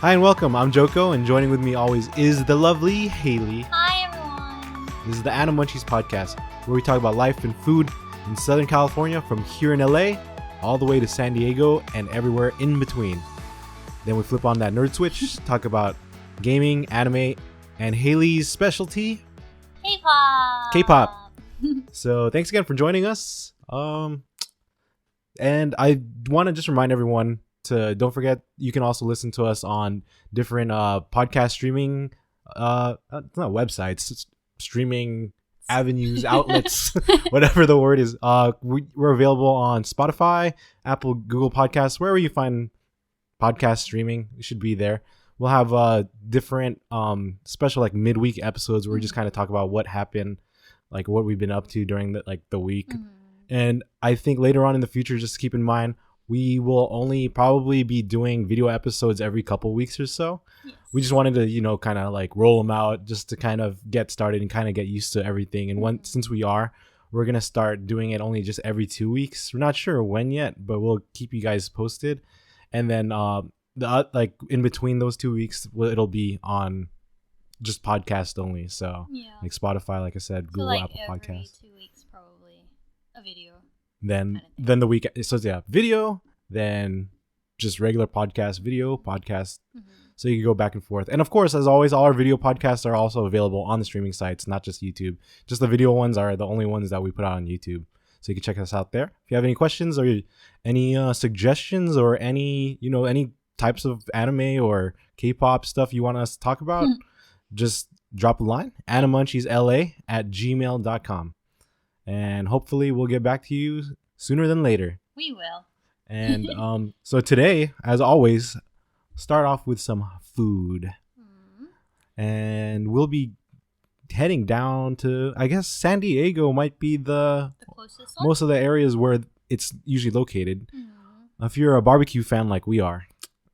Hi and welcome. I'm Joco, and joining with me always is the lovely Haylee. Hi, everyone. This is the Animunchies podcast, where we talk about life and food in Southern California, from here in LA all the way to San Diego and everywhere in between. Then we flip on that nerd switch, talk about gaming, anime, and Haylee's specialty, K-pop. So thanks again for joining us. And I want to just remind everyone to don't forget you can also listen to us on different podcast streaming not websites, streaming avenues, outlets, whatever the word is. We're available on Spotify, Apple, Google Podcasts, wherever you find podcast streaming, it should be there. We'll have different special like midweek episodes where we just kind of talk about what happened, like what we've been up to during the week. And I think later on in the future, just keep in mind, we will only probably be doing video episodes every couple weeks or so. Yes. We just wanted to, kind of like roll them out just to kind of get started and kind of get used to everything. And since we're going to start doing it only just every 2 weeks. We're not sure when yet, but we'll keep you guys posted. And then like in between those 2 weeks, it'll be on just podcast only. So like Spotify, like I said, Google, like Apple Podcasts. 2 weeks probably a video. Then the week, so video, then just regular podcast, video, podcast. So you can go back and forth. And of course, as always, all our video podcasts are also available on the streaming sites, not just YouTube. Just the video ones are the only ones that we put out on YouTube. So you can check us out there. If you have any questions or any suggestions or any types of anime or K-pop stuff you want us to talk about, just drop a line, animunchiesla@gmail.com. And hopefully we'll get back to you sooner than later. We will. And so today, as always, start off with some food. And we'll be heading down to, I guess, San Diego might be the closest one? Most of the areas where it's usually located. If you're a barbecue fan like we are,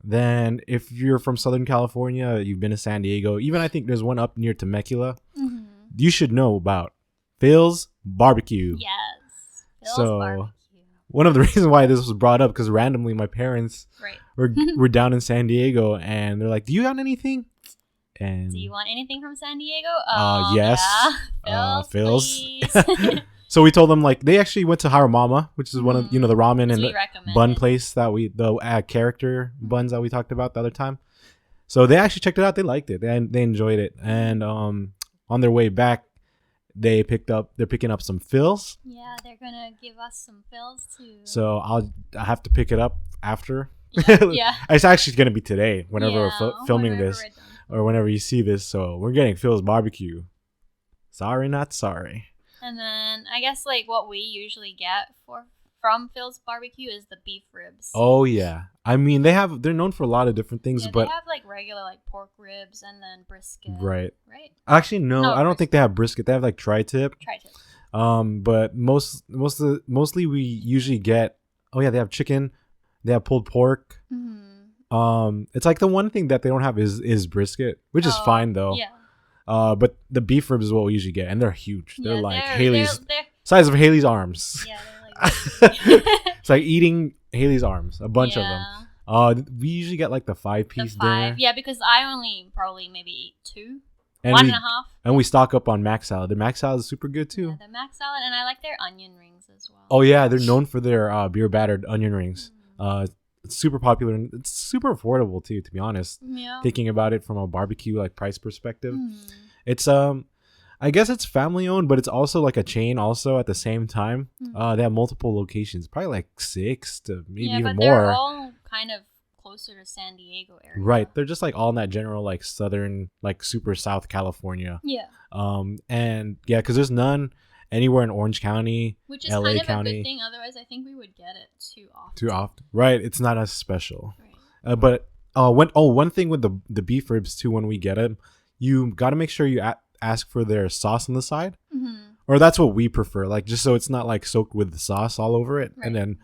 then if you're from Southern California, you've been to San Diego, even I think there's one up near Temecula, you should know about Phil's Barbecue. Yes. So Barbecue. One of the reasons why this was brought up, because randomly my parents were down in San Diego and they're like, "Do you got anything?" And do you want anything from San Diego? Yes. Yeah. Phil's. So we told them, like, they actually went to Haramama, which is one of the ramen and the bun place that the character buns that we talked about the other time. So they actually checked it out. They liked it and they enjoyed it. And on their way back, they're picking up some Phil's. Yeah, they're gonna give us some Phil's too. So I have to pick it up after. Yeah. It's actually gonna be today whenever we're filming this or whenever you see this. So we're getting Phil's Barbecue. Sorry, not sorry. And then I guess like what we usually get from Phil's Barbecue is the beef ribs. Oh yeah, I mean they're known for a lot of different things, but they have like regular like pork ribs and then brisket. Right. Actually, no, I don't think they have brisket. They have like tri-tip. But mostly we usually get. Oh yeah, they have chicken. They have pulled pork. It's like the one thing that they don't have is brisket, which is fine though. Yeah. But the beef ribs is what we usually get, and they're huge. They're like Haley's size of Haley's arms. Yeah, they're like it's like eating Haley's arms, a bunch of them. We usually get like the 5-piece dinner. Yeah, because I only probably maybe eat 2. And 1.5. And we stock up on mac salad. The mac salad is super good too. Yeah, the mac salad, and I like their onion rings as well. Oh yeah, they're known for their beer battered onion rings. It's super popular and it's super affordable too, to be honest. Yeah. Thinking about it from a barbecue like price perspective. It's I guess it's family owned, but it's also like a chain also at the same time. They have multiple locations, probably like 6 to maybe even more. They're all kind of closer to San Diego area. Right. They're just like all in that general like southern, like super South California. Yeah. And yeah, because there's none anywhere in Orange County, which is LA kind of County. A good thing. Otherwise, I think we would get it too often. Right. It's not as special. Right. But one thing with the beef ribs too, when we get them, you got to make sure you ask for their sauce on the side, or that's what we prefer. Like just so it's not like soaked with the sauce all over it, and then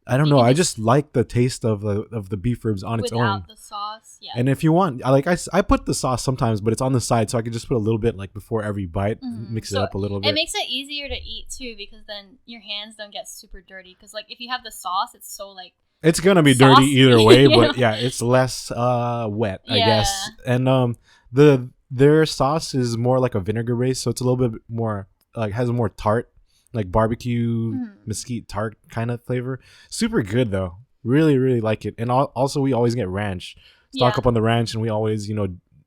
I don't know. I just like the taste of the beef ribs on its own. Without the sauce, yeah. And if you want, I put the sauce sometimes, but it's on the side, so I could just put a little bit like before every bite, mix it up a little bit. It makes it easier to eat too, because then your hands don't get super dirty. Because like if you have the sauce, it's so like It's gonna be dirty saucy, either way, you but know? yeah, it's less wet, I Yeah. guess. And their sauce is more like a vinegar base, so it's a little bit more like has a more tart, like barbecue mesquite tart kind of flavor. Super good though. Really, really like it. And also we always get ranch. Stock up on the ranch, and we always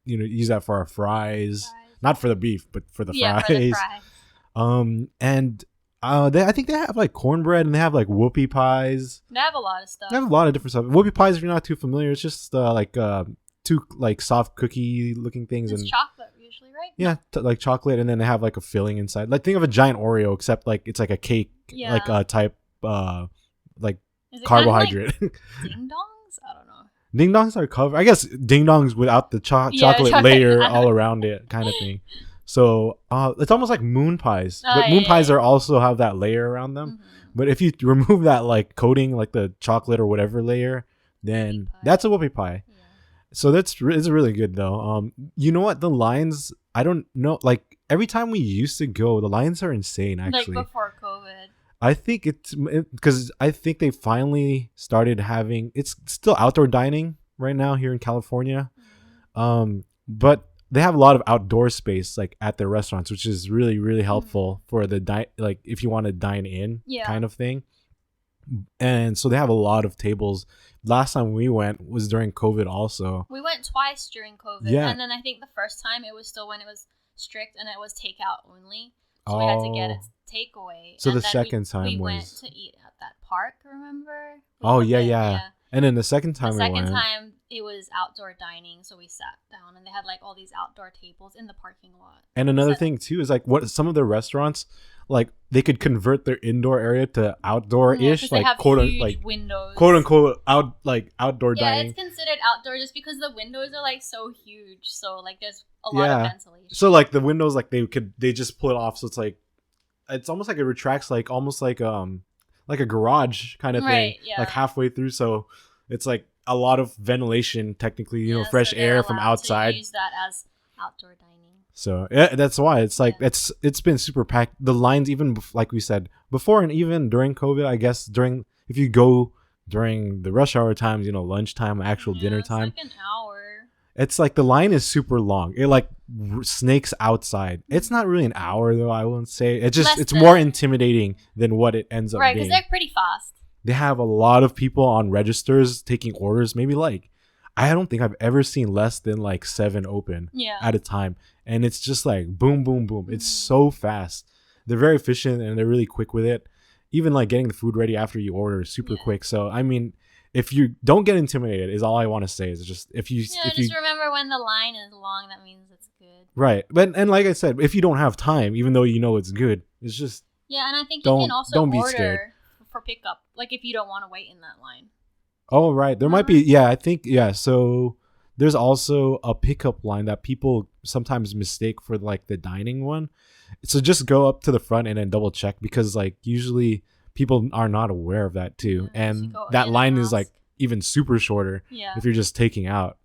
use that for our fries. Not for the beef, but for the fries. For the fries. And I think they have like cornbread, and they have like whoopie pies. They have a lot of stuff. They have a lot of different stuff. Whoopie pies, if you're not too familiar, it's just two like soft cookie looking things. It's and chocolate usually, right? yeah, like chocolate, and then they have like a filling inside. Like think of a giant Oreo, except like it's like a cake, like a type like carbohydrate. Kind of like ding dongs? I don't know. Ding dongs are covered. I guess ding dongs without the chocolate layer all around it, kind of thing. So it's almost like moon pies, but moon pies are also have that layer around them. But if you remove that like coating, like the chocolate or whatever layer, then that's a whoopie pie. Yeah. So it's really good though. You know what? The lines, I don't know. Like every time we used to go, the lines are insane. Actually, like before COVID. I think it's because I think they finally started having. It's still outdoor dining right now here in California, but they have a lot of outdoor space like at their restaurants, which is really, really helpful for the like if you want to dine in kind of thing. And so they have a lot of tables. Last time we went was during COVID also. We went twice during COVID. Yeah. And then I think the first time it was still when it was strict and it was takeout only. So we had to get it takeaway. So and the second time we was... went to eat at that park, remember? Yeah. And then the second time time it was outdoor dining, so we sat down and they had like all these outdoor tables in the parking lot. And another thing too is like what some of the restaurants, like they could convert their indoor area to outdoor-ish, like quote unquote outdoor dining. Yeah, it's considered outdoor just because the windows are like so huge, so like there's a lot of ventilation. So like the windows, like they just pull it off, so it's almost like it retracts, like almost like a garage kind of thing, like halfway through. So it's like a lot of ventilation, technically, fresh air from outside. To use that as outdoor dining. So yeah, that's why it's like it's been super packed. The lines, even like we said before, and even during COVID, I guess if you go during the rush hour times, lunchtime, actual dinner time, it's like an hour. It's like the line is super long. It like snakes outside. It's not really an hour though, I wouldn't say. It's more intimidating than what it ends up being. Right, because they're pretty fast. They have a lot of people on registers taking orders. Maybe like, I don't think I've ever seen less than like 7 open at a time. And it's just like boom, boom, boom. It's so fast. They're very efficient and they're really quick with it. Even like getting the food ready after you order is super quick. So, I mean, if you don't get intimidated is all I want to say. Is just if you remember when the line is long, that means it's good. Right. And like I said, if you don't have time, even though you know it's good, it's just and I think you can also order for pickup, like if you don't want to wait in that line. Oh, right. There might be, I think, so there's also a pickup line that people sometimes mistake for like the dining one. So just go up to the front and then double check, because like usually people are not aware of that too. And that line is like even super shorter if you're just taking out.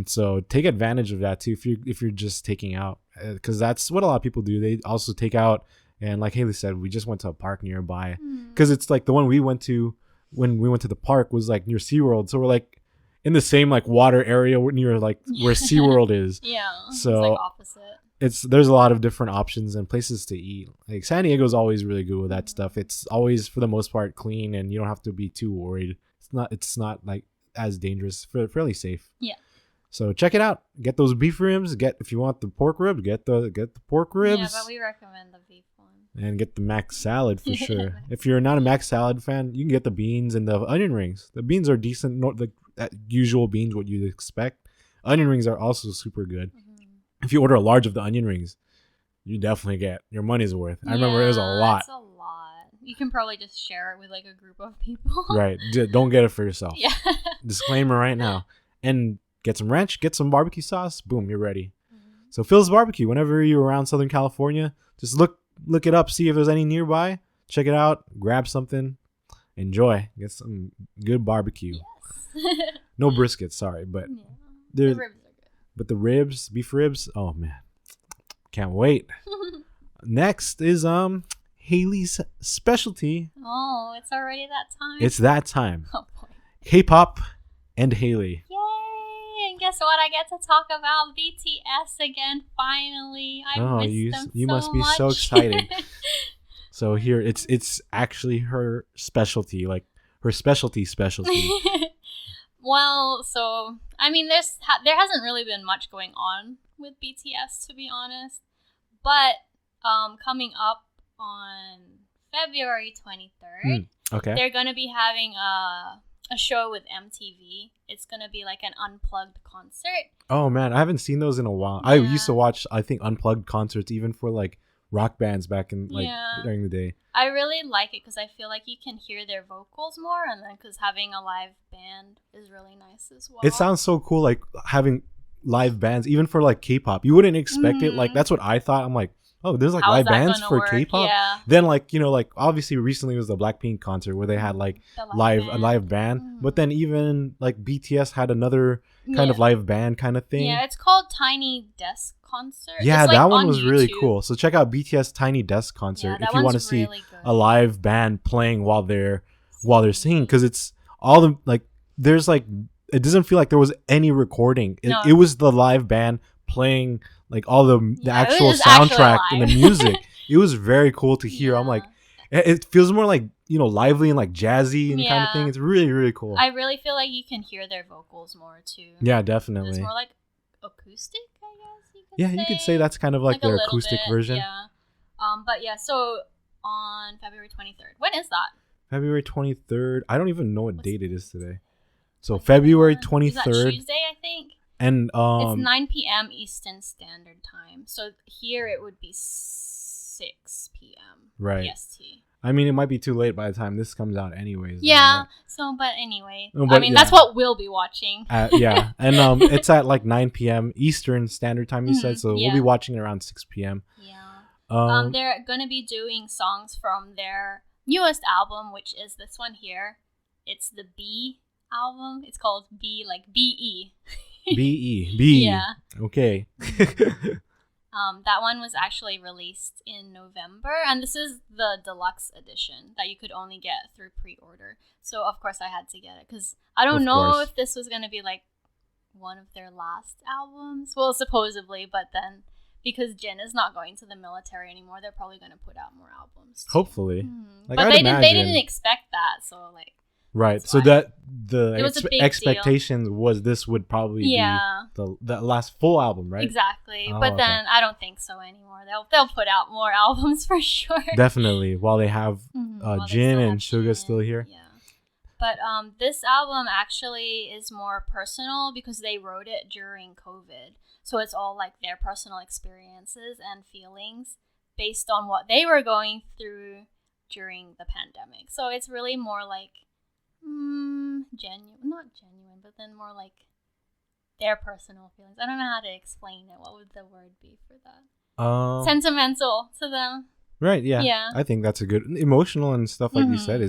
So take advantage of that too if you're just taking out, because that's what a lot of people do. They also take out, and like Haylee said, we just went to a park nearby, because it's like the one we went to when we went to the park was like near SeaWorld, so we're like in the same like water area near like where SeaWorld is. So it's like opposite. There's a lot of different options and places to eat. Like San Diego's always really good with that stuff. It's always for the most part clean, and you don't have to be too worried. It's not like as dangerous, fairly safe. So check it out. Get those beef ribs. If you want the pork ribs, get the pork ribs. Yeah, but we recommend the beef one. And get the mac salad for sure. If you're not a mac salad fan, you can get the beans and the onion rings. The beans are decent, not the usual beans what you'd expect. Onion rings are also super good. If you order a large of the onion rings, you definitely get your money's worth. I remember it was a lot. It's a lot. You can probably just share it with like a group of people. Right. Don't get it for yourself. Disclaimer right now. And get some ranch, get some barbecue sauce. Boom, you're ready. So Phil's Barbecue. Whenever you're around Southern California, just look it up, see if there's any nearby. Check it out. Grab something. Enjoy. Get some good barbecue. Yes. No brisket, sorry, but the ribs are good. But the beef ribs, oh man, can't wait. Next is Haylee's specialty. Oh, it's already that time. It's that time. Oh boy. K-pop and Haylee. Yay! And guess what? I get to talk about BTS again. Finally, I missed them you so must be much. so excited. So here, it's actually her specialty, like her specialty. Well, so I mean, there hasn't really been much going on with BTS, to be honest. But coming up on February 23rd, okay, they're gonna be having a show with MTV. It's gonna be like an unplugged concert. Oh man, I haven't seen those in a while. Yeah. I used to watch, I think, unplugged concerts even for like rock bands back in during the day. I really like it because I feel like you can hear their vocals more, and then because having a live band is really nice as well. It sounds so cool, like having live bands, even for like K-pop. You wouldn't expect it. Like that's what I thought. I'm like, oh, there's like How live is that bands gonna for work? K-pop. Yeah. Then like like obviously recently was the Blackpink concert where they had like a live band. But then even like BTS had another kind of live band kind of thing. Yeah, it's called Tiny Desk Concert. Yeah, it's like that one on was really YouTube. cool. So check out BTS Tiny Desk Concert Yeah, if you want to see really good. a live band playing while they're singing, because it's all the like there's like it doesn't feel like there was any recording. It was the live band playing like all the actual soundtrack and the music. It was very cool to hear. I'm like, it feels more like lively and like jazzy and kind of thing. It's really, really cool. I really feel like you can hear their vocals more too. Yeah, definitely. It's more like acoustic, I guess you could say. You could say that's kind of like their acoustic version. Yeah. But yeah, so on February 23rd. When is that? February 23rd. I don't even know what date it is today. So February 23rd. Is that Tuesday, I think? And it's 9 p.m. Eastern Standard Time. So here it would be 6 p.m. Right. PST. I mean, it might be too late by the time this comes out anyways. Yeah. Right? So, but anyway. But, that's what we'll be watching. Yeah. And it's at like 9 p.m. Eastern Standard Time, you said. So we'll be watching it around 6 p.m. Yeah. They're going to be doing songs from their newest album, which is this one here. It's the B album. It's called B, like B-E. B. Yeah. Okay. That one was actually released in November, and this is the deluxe edition that you could only get through pre-order. So of course I had to get it because I don't know if this was gonna be like one of their last albums. Well, supposedly, but then because Jin is not going to the military anymore, they're probably gonna put out more albums too. Hopefully, like, but they didn't expect that, so like. Right, so that the expectations was this would probably be the last full album, right? Exactly, but then I don't think so anymore. They'll put out more albums for sure. Definitely, while they have Jin and Suga still here. Yeah, but this album actually is more personal because they wrote it during COVID, so it's all like their personal experiences and feelings based on what they were going through during the pandemic. So it's really more like. Not genuine, but then more like their personal feelings. I don't know how to explain it. What would the word be for that? Sentimental to them. Right, yeah. I think that's a good emotional and stuff like you said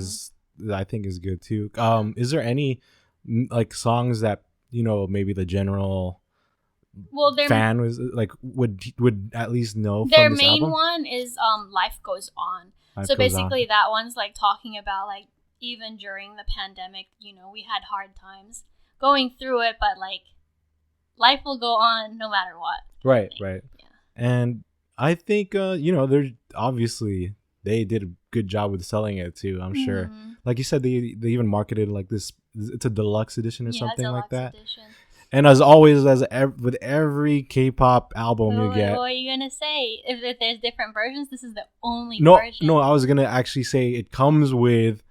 I think is good too. Is there any like songs that maybe the general fan was like would at least know their from this main album? one is Life Goes On. Life so Goes basically On. That one's like talking about like even during the pandemic, we had hard times going through it, but like life will go on no matter what. Right. Yeah. And I think they're obviously they did a good job with selling it too, I'm sure. Like you said, they even marketed like this, it's a deluxe edition or something like that. Edition. And as always, with every K-pop album you get. What are you gonna say? If there's different versions, this is the only version. No, I was gonna actually say it comes with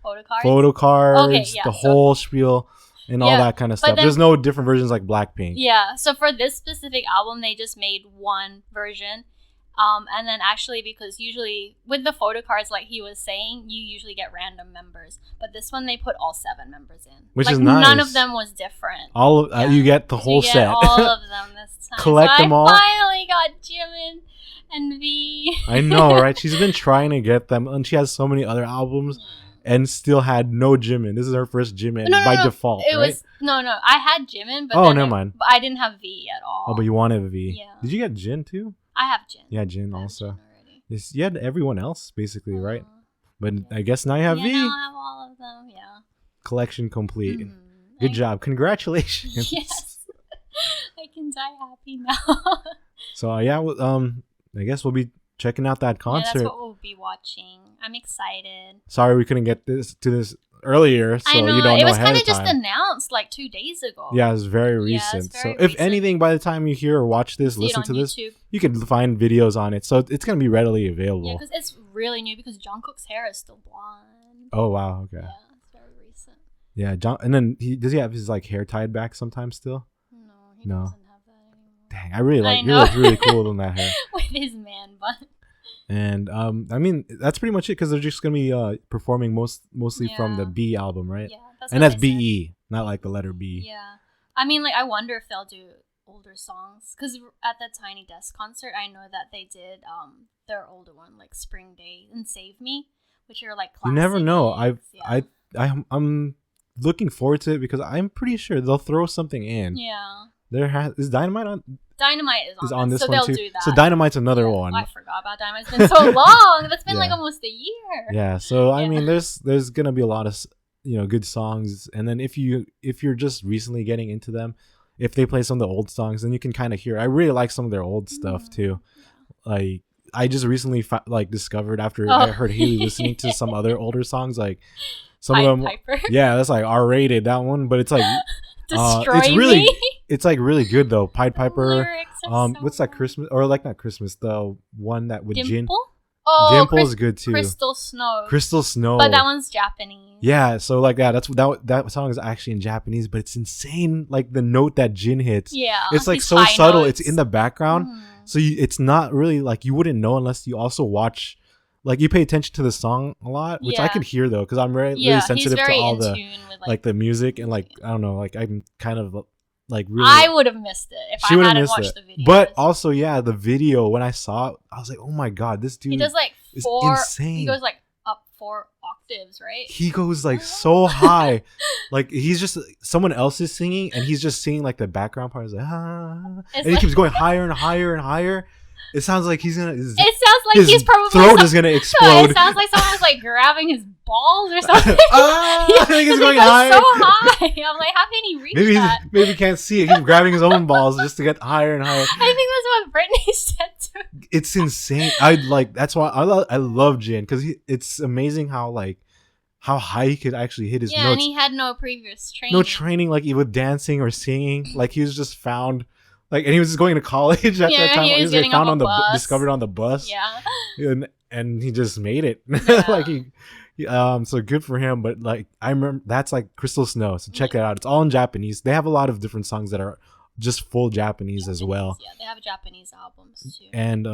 photo cards, the whole spiel, and all that kind of stuff. There's no different versions like Blackpink. Yeah, so for this specific album, they just made one version. And then actually, because usually with the photo cards, like he was saying, you usually get random members. But this one, they put all 7 members in. Which is nice. None of them was different. All of you get the whole set. All of them this time. Collect them all. I finally got Jimin and V. I know, right? She's been trying to get them, and she has so many other albums, and still had no Jimin. This is her first Jimin by default, right? I had Jimin, but never mind. But I didn't have V at all. Oh, but you wanted V. Yeah. Did you get Jin too? I have Jin. Yeah, Jin also. Jin already. You had everyone else basically, right? But I guess now you have V. Now I have all of them. Yeah. Collection complete. Good job. Congratulations. Yes. I can die happy now. So yeah, I guess we'll be checking out that concert. Yeah, that's what we'll be watching. I'm excited. Sorry we couldn't get to this earlier, so I know. you don't know. It was kind of just announced like 2 days ago. Yeah, it was very recent. So if anything, by the time you hear or watch this, listen to this, you can find videos on it. So it's gonna be readily available. Yeah, because it's really new. Because Jungkook's hair is still blonde. Oh wow, okay. Yeah, it's very recent. Yeah, and then does he have his like hair tied back sometimes still? No, he doesn't have that anymore. Dang, I really like. He looks really cool in that hair. With his man bun. And I mean that's pretty much it because they're just gonna be performing mostly from the B album, right? Yeah, that's BE, not like the letter B. Yeah, I mean, like I wonder if they'll do older songs because at that Tiny Desk concert, I know that they did their older one like Spring Day and Save Me, which are like classic. You never know. Hits. I'm looking forward to it because I'm pretty sure they'll throw something in. Yeah. Is Dynamite on? Dynamite is on this so one too. Do that. So Dynamite's another one. I forgot about Dynamite. It's been so long. That's been like almost a year. Yeah. So I mean, there's gonna be a lot of good songs, and then if you're just recently getting into them, if they play some of the old songs, then you can kind of hear. I really like some of their old stuff too. Like I just recently discovered after I heard Haylee listening to some other older songs, like some of them. Piper. Yeah, that's like R-rated, that one, but it's like. It's like really good though. Pied Piper. What's that Christmas or like not Christmas? The one that with Jin. Oh, Dimple's good too. Crystal Snow. But that one's Japanese. Yeah, so like that song is actually in Japanese, but it's insane. Like the note that Jin hits. Yeah, it's like so subtle. Notes. It's in the background, so it's not really like you wouldn't know unless you also watch. Like you pay attention to the song a lot, which I could hear though, because I'm really sensitive to all the like the music and like I don't know, like I'm kind of like really. I would have missed it if I hadn't watched the video. But also, the video when I saw it, I was like, oh my god, this dude. He does like is insane. He goes like up 4 octaves, right? He goes like so high, like he's just someone else is singing and he's just singing like the background part is like and he keeps going higher and higher and higher. It sounds like he's gonna. It sounds like he's probably throat is gonna explode. It sounds like someone was like grabbing his balls or something. I think it's going higher. So high. I'm like, how can he reach that? Maybe he can't see it. He's grabbing his own balls just to get higher and higher. I think that's what Britney said too. It's insane. That's why I love Jin because it's amazing how high he could actually hit his notes. Yeah, and he had no previous training. No training, like with dancing or singing. Like he was just found. Like, and he was just going to college at that time. He was getting found on the bus. Discovered on the bus. Yeah. And he just made it. Yeah. Like so good for him. But like I remember that's like Crystal Snow. So check it out. It's all in Japanese. They have a lot of different songs that are just full Japanese as well. Yeah, they have Japanese albums too. And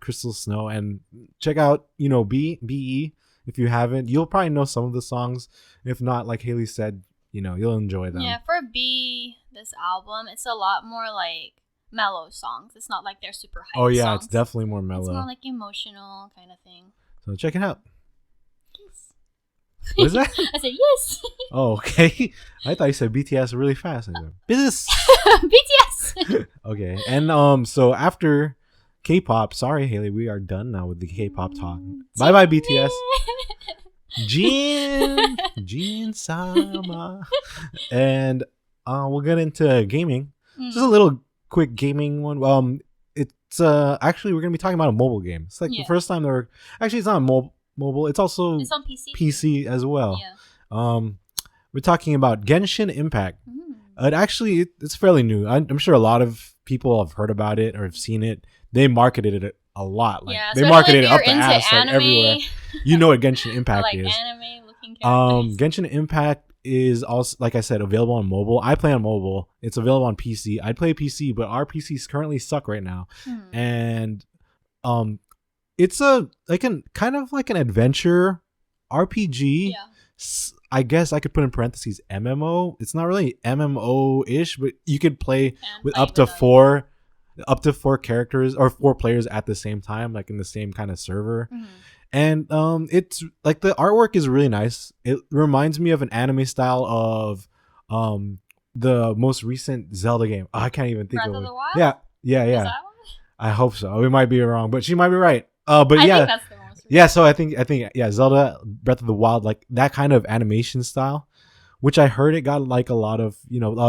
Crystal Snow. And check out BE if you haven't. You'll probably know some of the songs. If not, like Haylee said, you'll enjoy them. Yeah, for this album, it's a lot more like mellow songs. It's not like they're super hype. Oh yeah, songs. It's definitely more mellow. It's more like emotional kind of thing. So check it out. Yes. What is that? I said yes. Oh, okay. I thought you said BTS really fast. I said, business. BTS. Okay, and so after K-pop, sorry Haylee, we are done now with the K-pop talk. Bye bye BTS. Jin Sama. And we'll get into gaming. Just a little quick gaming one. It's actually we're gonna be talking about a mobile game. It's like the first time it's not mobile. It's also on PC as well. Yeah. We're talking about Genshin Impact. It's fairly new. I'm sure a lot of people have heard about it or have seen it. They marketed it a lot. Like they marketed it up the ass like everywhere. You know what Genshin Impact is. Anime looking characters. Genshin Impact is also, like I said, available on mobile. I play on mobile. It's available on PC. I'd play PC, but our PCs currently suck right now. And it's kind of like an adventure RPG. Yeah. I guess I could put in parentheses MMO. It's not really MMO-ish, but you could play with up to four characters or 4 players at the same time, like in the same kind of server. And it's like the artwork is really nice. It reminds me of an anime style of the most recent Zelda game. Oh, I can't even think Breath of of it. the Wild? Yeah. Is that one? I hope so. We might be wrong, but she might be right. But I yeah, think that's the most recent. yeah. So I think yeah, Zelda Breath of the Wild, like that kind of animation style, which I heard it got like a lot of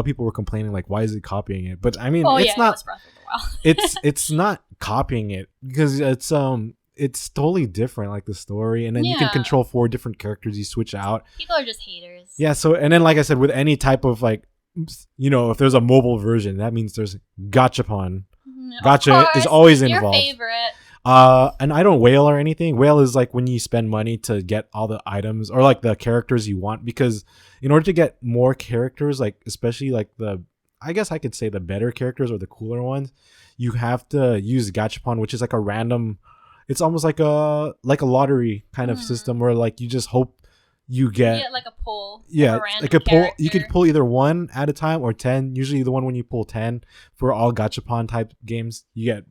people were complaining like, why is it copying it? But I mean, it's not. It was Breath of the Wild. it's not copying it because it's totally different, like the story, and then you can control 4 different characters you switch out. People are just haters. Yeah. So and then like I said, with any type of like, if there's a mobile version, that means there's gachapon. Gacha is always involved. Your favorite. And I don't whale or anything. Whale is like when you spend money to get all the items or like the characters you want, because in order to get more characters, like especially like I guess I could say the better characters or the cooler ones, you have to use gachapon, which is like a random. It's almost like a lottery kind of system where like you just hope you get like a pull. Yeah, like a pull. You could pull either one at a time or 10. Usually the one when you pull 10 for all gachapon type games, you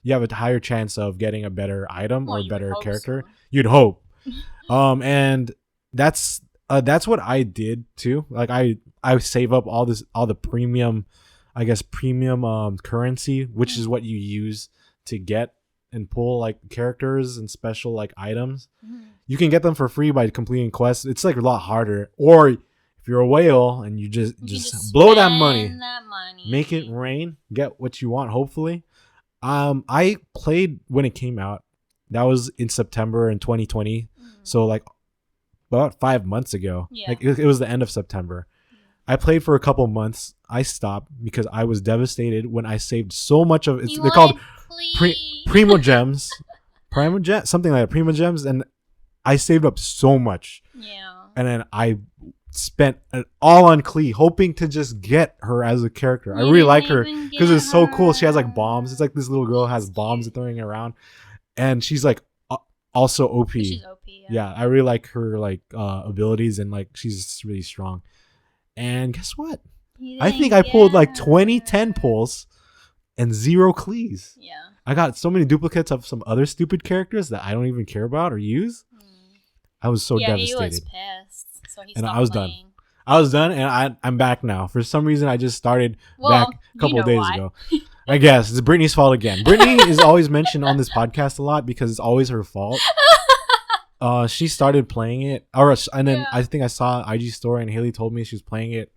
have a higher chance of getting a better item or a better character. So. You'd hope. And that's what I did too. Like I save up all the premium, I guess premium currency, which is what you use to get and pull like characters and special like items. You can get them for free by completing quests. It's like a lot harder. Or if you're a whale and you just blow that money, make it rain, get what you want. Hopefully, I played when it came out. That was in September in 2020. So like about 5 months ago. Yeah. Like it was the end of September. I played for a couple months. I stopped because I was devastated when I saved so much of it. They're called Primo Gems. Something like that. Primo Gems. And I saved up so much. Yeah. And then I spent it all on Klee, hoping to just get her as a character. I really like her because it's so cool. She has like bombs. It's like this little girl has bombs throwing around. And she's like also OP. She's OP, yeah. I really like her like abilities, and like she's really strong. And guess what? I think I pulled like 10 pulls and 0 Klees. Yeah. I got so many duplicates of some other stupid characters that I don't even care about or use. I was so devastated. He was pissed. So he and stopped I was playing. done. I was done, and I'm back now. For some reason, I just started back a couple of days ago. I guess it's Brittany's fault again. Brittany is always mentioned on this podcast a lot because it's always her fault. She started playing it, and then I think I saw IG story and Haylee told me she was playing it,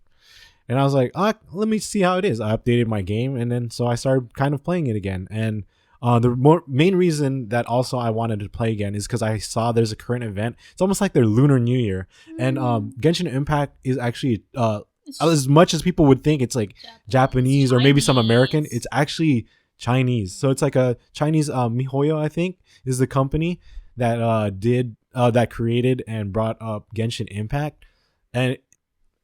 and I was like, let me see how it is. I updated my game, and then so I started kind of playing it again. And the main reason that also I wanted to play again is because I saw there's a current event. It's almost like their Lunar New Year, and Genshin Impact is actually as much as people would think it's like Japanese or maybe some American, it's actually Chinese. So it's like a Chinese MiHoYo, I think, is the company that that created and brought up Genshin Impact, and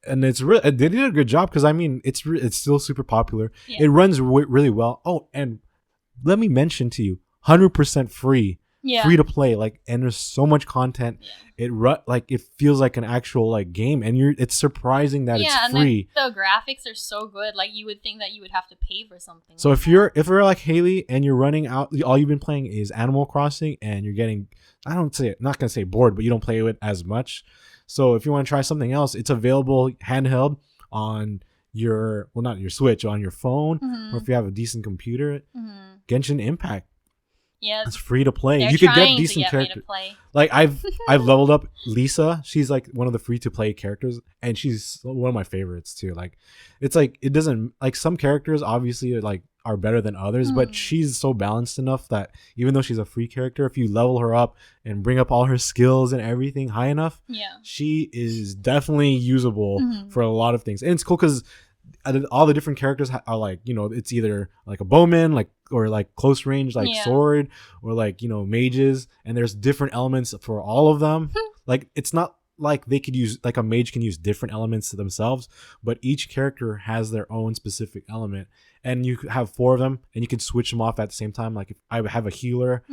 it's really, they did a good job because I mean it's still super popular. It runs really well. Oh, and let me mention to you, 100% free. Free to play, like, and there's so much content. It feels like an actual like game, and it's surprising that it's free. The graphics are so good, like you would think that you would have to pay for something. So if you're like Haylee and you're running out, all you've been playing is Animal Crossing, and you're getting, not gonna say bored, but you don't play it as much. So if you want to try something else, it's available handheld on your not your Switch, on your phone, or if you have a decent computer. Genshin Impact. Yeah, it's free to play. You could get decent characters. Like I've leveled up Lisa. She's like one of the free to play characters, and she's one of my favorites too. Like it's like it doesn't like some characters obviously are better than others, but she's so balanced enough that even though she's a free character, if you level her up and bring up all her skills and everything high enough, she is definitely usable for a lot of things. And it's cool because all the different characters are like, it's either like a bowman, or like close range, like sword, or like, mages, and there's different elements for all of them. Like it's not like they could use, like a mage can use different elements to themselves, but each character has their own specific element, and you have 4 of them, and you can switch them off at the same time. Like if I have a healer,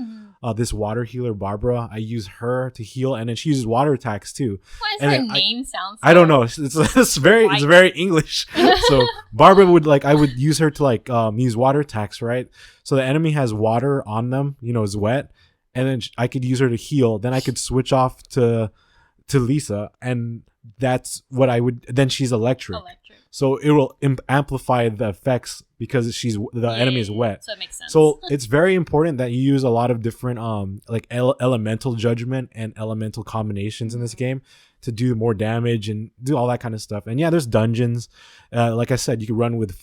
this water healer Barbara, I use her to heal, and then she uses water attacks too. Why does her name sound so I don't know, it's very English. So Barbara I would use her to use water attacks, right? So the enemy has water on them, is wet, and then I could use her to heal. Then I could switch off to to Lisa, and that's what I would. Then she's electric. So it will amplify the effects because the enemy is wet. So it makes sense. So it's very important that you use a lot of different like elemental judgment and elemental combinations in this game to do more damage and do all that kind of stuff. And yeah, there's dungeons. Like I said, you can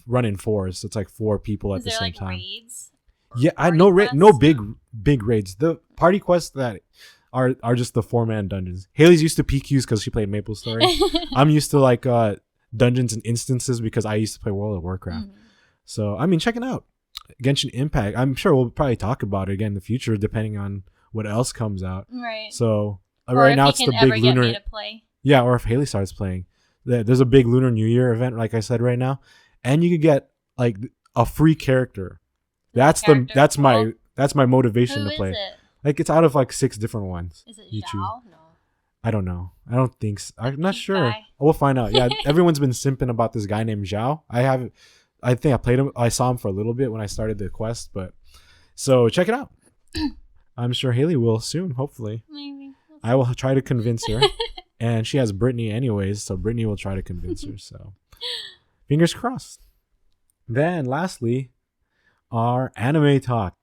run in fours. So it's like 4 people at the same time. Raids? Yeah, no big raids. The party quests that are just the 4-man dungeons. Haley's used to PQs because she played Maple Story. I'm used to like dungeons and instances because I used to play World of Warcraft. So I mean, check it out. Genshin Impact. I'm sure we'll probably talk about it again in the future, depending on what else comes out. Right. So right now it's the big lunar. Yeah, or if Haley starts playing, there's a big Lunar New Year event, like I said right now, and you could get like a free character. That's my motivation to play. Like it's out of like 6 different ones. Is it Zhao? No. I don't know. I don't think so. I'm not sure. We'll find out. Yeah, everyone's been simping about this guy named Zhao. I think I played him. I saw him for a little bit when I started the quest, but so check it out. I'm sure Haley will soon, hopefully. Maybe. I will try to convince her. And she has Brittany anyways, so Brittany will try to convince her. So fingers crossed. Then lastly, our anime talk.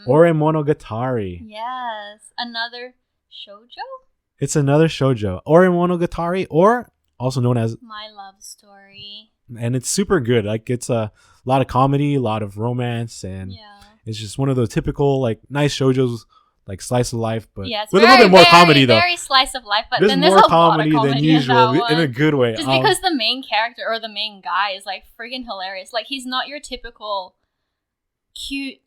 Ore Monogatari. Yes. Another shoujo? It's another shoujo. Ore Monogatari, or also known as My Love Story. And it's super good. Like it's a lot of comedy, a lot of romance, and it's just one of those typical like nice shoujos, like slice of life, but with a little bit more comedy though. Very slice of life, but then there's more comedy than usual in a good way. Just because the main character or the main guy is like friggin' hilarious. Like he's not your typical cute,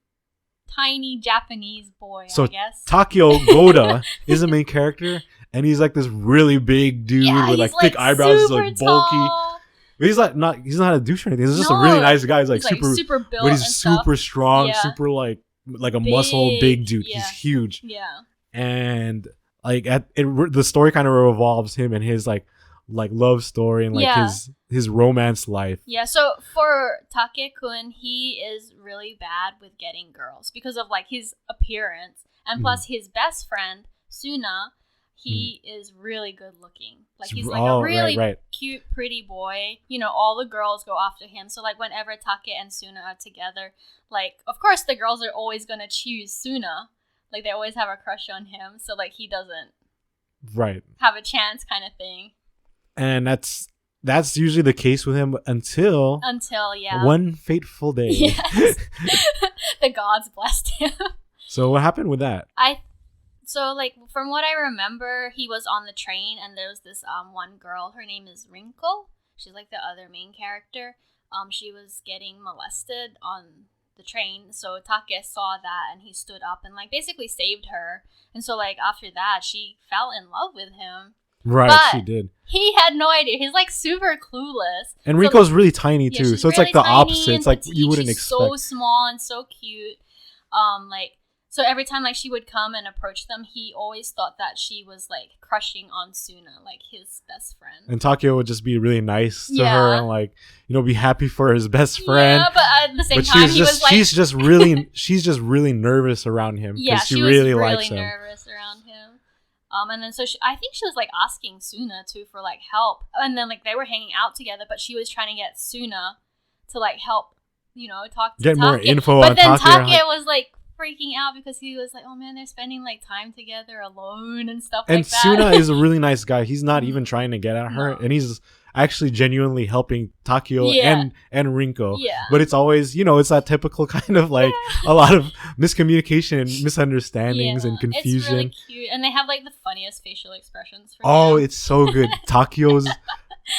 tiny Japanese boy. So I guess Takeo Goda is the main character, and he's like this really big dude with like thick eyebrows, he's like bulky. Tall. But he's not a douche or anything. He's just a really nice guy. He's like super built, but he's super strong, super like a muscle big dude. He's huge. Yeah. And like the story kind of revolves him and his like love story and like his romance life. Yeah. So for Take-kun, he is really bad with getting girls because of like his appearance, and plus his best friend Suna. He is really good looking. Like he's like a really cute, pretty boy. You know, all the girls go after him. So like whenever Take and Suna are together, like of course the girls are always gonna choose Suna. Like they always have a crush on him. So like he doesn't have a chance, kind of thing. And that's usually the case with him until one fateful day. Yes. The gods blessed him. So what happened with that? So, like, from what I remember, he was on the train, and there was this one girl. Her name is Rinko. She's, like, the other main character. She was getting molested on the train. So, Take saw that, and he stood up and, like, basically saved her. And so, like, after that, she fell in love with him. Right, but she did. He had no idea. He's, like, super clueless. And Rinko's really tiny, too. So, it's, like, the opposite. It's, like, you wouldn't expect. So small and so cute. So every time like she would come and approach them, he always thought that she was like crushing on Suna, like his best friend. And Takeo would just be really nice to her and like, you know, be happy for his best friend. Yeah, but at the same time, he was like, she's just really nervous around him because she really likes him. Nervous around him. And then so I think she was like asking Suna too for like help, and then like they were hanging out together, but she was trying to get Suna to like help, you know, talk to Take. More info on Take. But then Take was like freaking out because he was like, oh man, they're spending like time together alone and stuff like that. And Suna is a really nice guy. He's not even trying to get at her, and he's actually genuinely helping Takeo and Rinko. Yeah. But it's always, you know, it's that typical kind of like a lot of miscommunication and misunderstandings and confusion. It's really cute, and they have like the funniest facial expressions for him. It's so good. Takeo's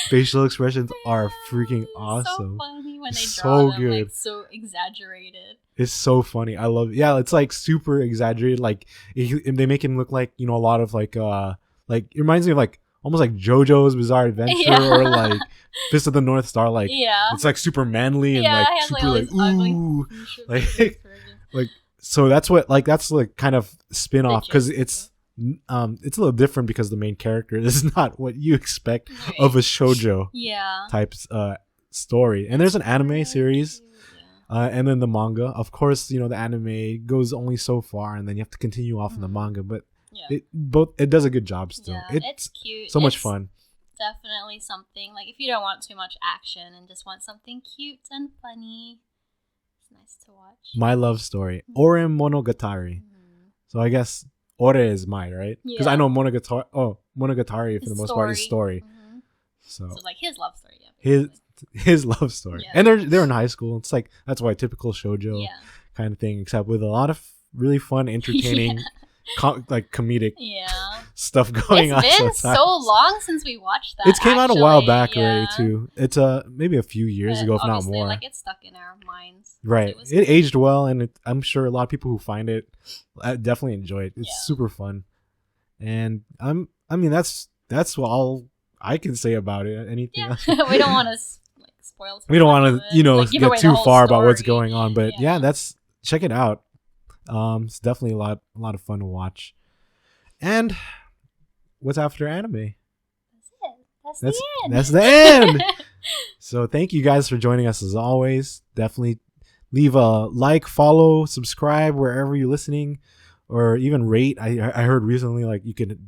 facial expressions are freaking awesome. So funny when they draw them, like so exaggerated. It's so funny. I love it. Yeah, it's like super exaggerated. Like they make him look like, you know, a lot of like it reminds me of like almost like JoJo's Bizarre Adventure or like Fist of the North Star. Like it's like super manly and like super like ooh, like so that's like kind of spin off because it's a little different because the main character is not what you expect of a shoujo type story. And there's an anime series. And then the manga, of course, you know, the anime goes only so far, and then you have to continue off in the manga. But Yeah. It does a good job still. Yeah, it's cute. So much fun. Definitely something like if you don't want too much action and just want something cute and funny, it's nice to watch. My love story, Ore Monogatari. So I guess Ore is my, right? Because I know Monogatari. Oh, Monogatari for the most part is story. So like his love story. Yeah, his love story, and they're in high school. It's like that's why typical shoujo kind of thing, except with a lot of really fun, entertaining, like comedic stuff going on. It's been so long since we watched that. It came out a while back already too. It's maybe a few years ago, if not more. Like it's stuck in our minds. Right. It aged well, and I'm sure a lot of people who find it definitely enjoy it. It's super fun, and I mean that's all I can say about it. Anything else? We don't want to spoil. We don't want to get too far about what's going on, but check it out. It's definitely a lot of fun to watch. And what's after anime? That's the end. So thank you guys for joining us as always. Definitely leave a like, follow, subscribe wherever you're listening, or even rate. I heard recently like you can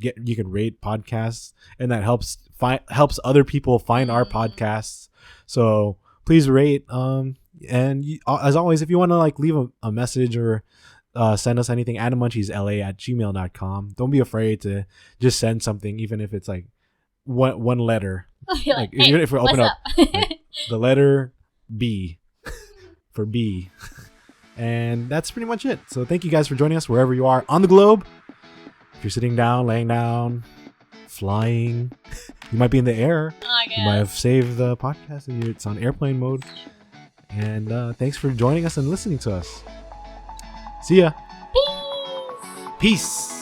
rate podcasts, and that helps other people find our podcasts. So please rate. And as always, if you want to like leave a message or send us anything, animunchiesla@gmail.com. Don't be afraid to just send something, even if it's like one letter. Like even if we open up like, the letter B for B. And that's pretty much it. So thank you guys for joining us wherever you are on the globe. If you're sitting down, laying down, flying, you might be in the air. You might have saved the podcast and it's on airplane mode. And thanks for joining us and listening to us. See ya. Peace. Peace.